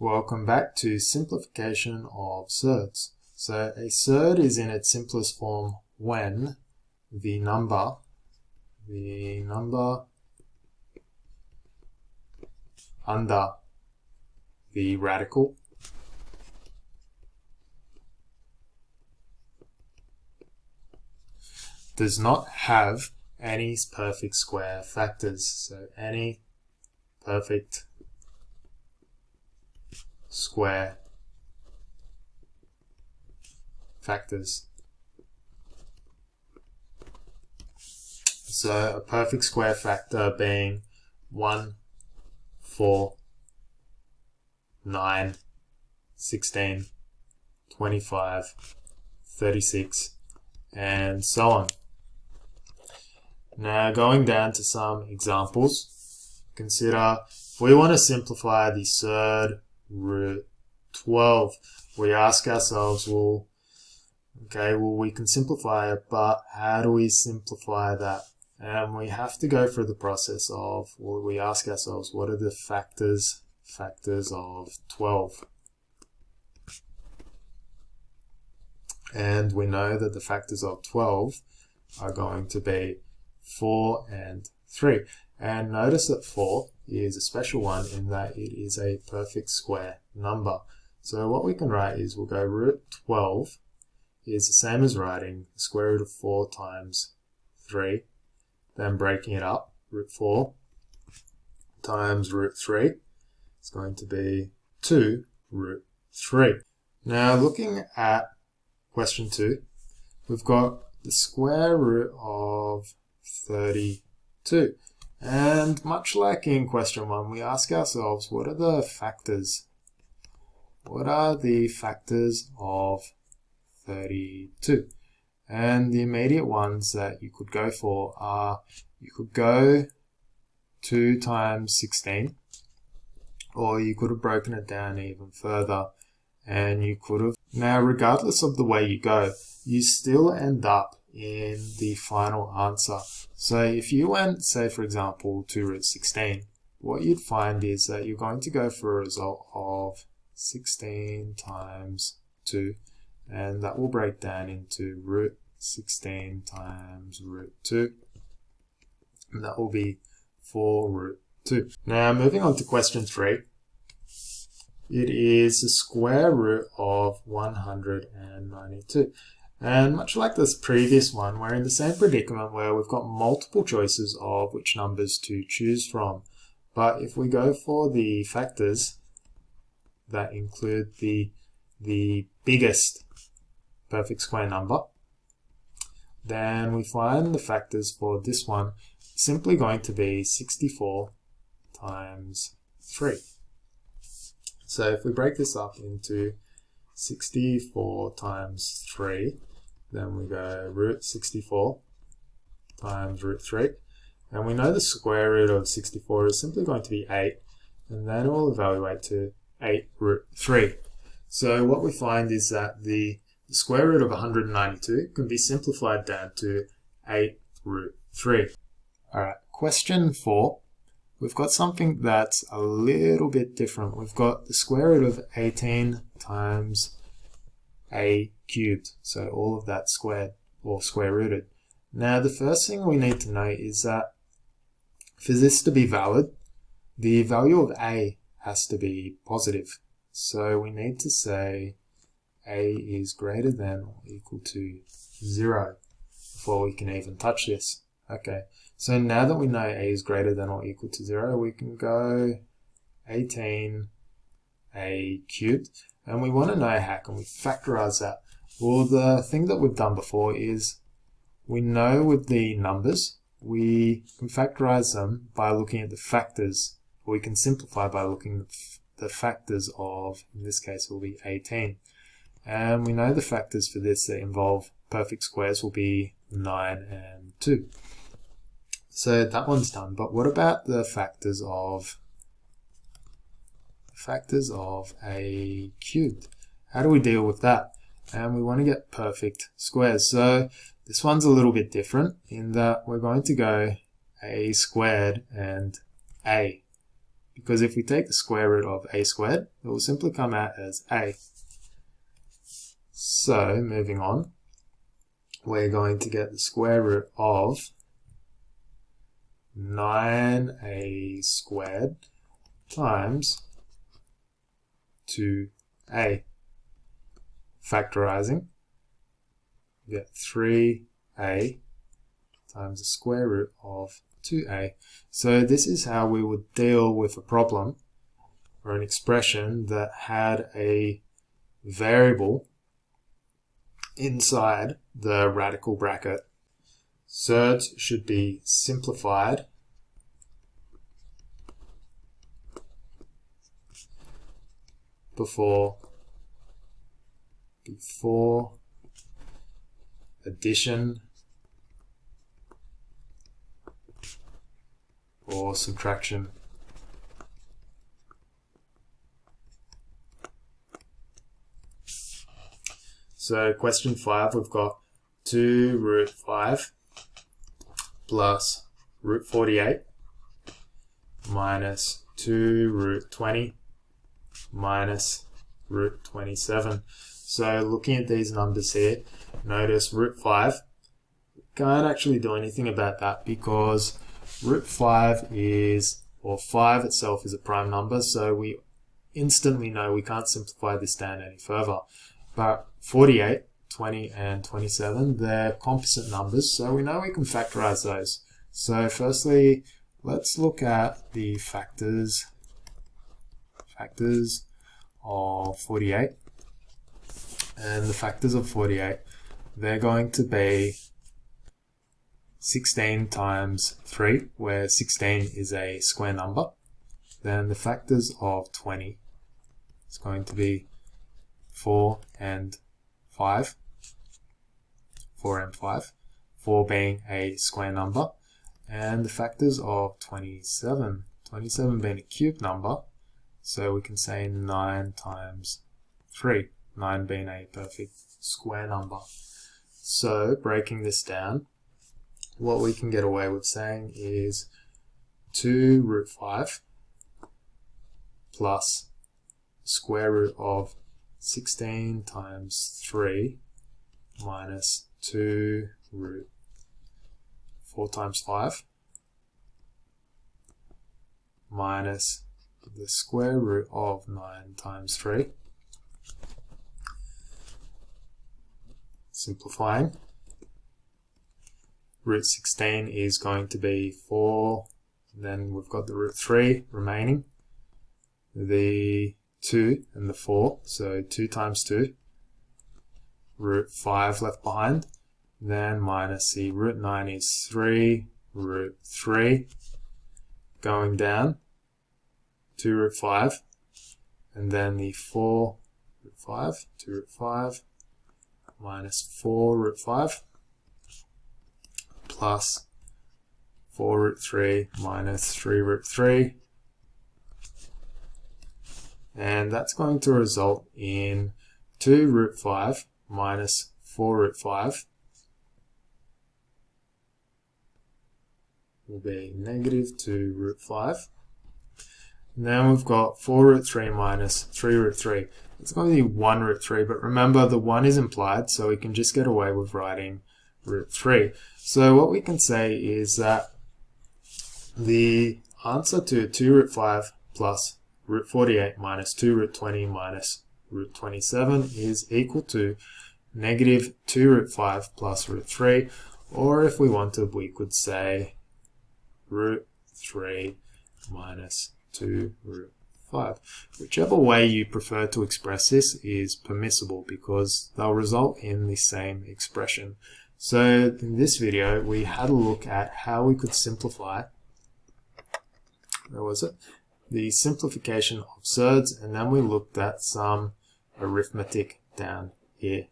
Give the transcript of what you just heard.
Welcome back to simplification of surds. So a surd is in its simplest form when the number under the radical does not have any perfect square factors. So any perfect square factors. So a perfect square factor being 1, 4, 9, 16, 25, 36, and so on. Now going down to some examples, consider if we want to simplify the surd root 12, we ask ourselves, well, we can simplify it, but how do we simplify that? And we have to go through the process of, well, we ask ourselves, what are the factors of 12? And we know that the factors of 12 are going to be 4 and 3. And notice that 4 is a special one in that it is a perfect square number. So what we can write is we'll go root 12 is the same as writing the square root of 4 times 3, then breaking it up, root 4 times root 3 is going to be 2 root 3. Now looking at question 2, we've got the square root of 32. And much like in question 1, we ask ourselves, what are the factors? What are the factors of 32? And the immediate ones that you could go for are, you could go 2 times 16, or you could have broken it down even further, and you could have. Now, regardless of the way you go, you still end up in the final answer. So if you went, say for example, 2 root 16, what you'd find is that you're going to go for a result of 16 times 2, and that will break down into root 16 times root 2, and that will be 4 root 2. Now moving on to question 3, it is the square root of 192. And much like this previous one, we're in the same predicament where we've got multiple choices of which numbers to choose from. But if we go for the factors that include the biggest perfect square number, then we find the factors for this one simply going to be 64 times 3. So if we break this up into 64 times 3, then we go root 64 times root 3. And we know the square root of 64 is simply going to be 8, and then we'll evaluate to 8 root 3. So what we find is that the square root of 192 can be simplified down to 8 root 3. Alright, question 4. We've got something that's a little bit different. We've got the square root of 18 times a cubed. So all of that squared or square rooted. Now the first thing we need to know is that for this to be valid, the value of a has to be positive. So we need to say a is greater than or equal to 0 before we can even touch this. Okay, so now that we know a is greater than or equal to 0, we can go 18 a cubed, and we want to know how can we factorize that. Well, the thing that we've done before is we know with the numbers we can factorize them by looking at the factors, or we can simplify by looking at the factors of, in this case, will be 18. And we know the factors for this that involve perfect squares will be 9 and 2. So that one's done. But what about the factors of a cubed? How do we deal with that? And we want to get perfect squares. So this one's a little bit different in that we're going to go a squared and a. because if we take the square root of a squared, it will simply come out as a. So, moving on, we're going to get the square root of 9a squared times 2a. Factorizing, we get 3a times the square root of 2a. So this is how we would deal with a problem or an expression that had a variable inside the radical bracket. Surds should be simplified before addition or subtraction. So question 5, we've got 2 root 5 plus root 48 minus 2 root 20 minus root 27. So looking at these numbers here, notice root 5, can't actually do anything about that because root 5 is, or 5 itself is a prime number, so we instantly know we can't simplify this down any further. But 48, 20 and 27, they're composite numbers, so we know we can factorize those. So firstly, let's look at the factors of 48. And the factors of 48, they're going to be 16 times 3, where 16 is a square number. Then the factors of 20 is going to be 4 and 5. 4 and 5. 4 being a square number. And the factors of 27. 27 being a cube number. So we can say 9 times 3. 9 being a perfect square number. So breaking this down, what we can get away with saying is 2 root 5 plus square root of 16 times 3 minus 2 root 4 times 5 minus the square root of 9 times 3. Simplifying, root 16 is going to be 4, then we've got the root 3 remaining, the 2 and the 4, so 2 times 2, root 5 left behind, then minus the root 9 is 3, root 3, going down, 2 root 5, and then the 4 root 5, 2 root 5, minus 4 root 5, plus 4 root 3 minus 3 root 3, and that's going to result in 2 root 5 minus 4 root 5 will be negative 2 root 5. And then we've got 4 root 3 minus 3 root 3. It's going to be 1 root 3, but remember the 1 is implied, so we can just get away with writing root 3. So what we can say is that the answer to 2 root 5 plus root 48 minus 2 root 20 minus root 27 is equal to negative 2 root 5 plus root 3, or if we wanted, we could say root 3 minus 2 root 5. Whichever way you prefer to express this is permissible because they'll result in the same expression. So in this video, we had a look at how we could simplify, where was it? The simplification of surds, and then we looked at some arithmetic down here.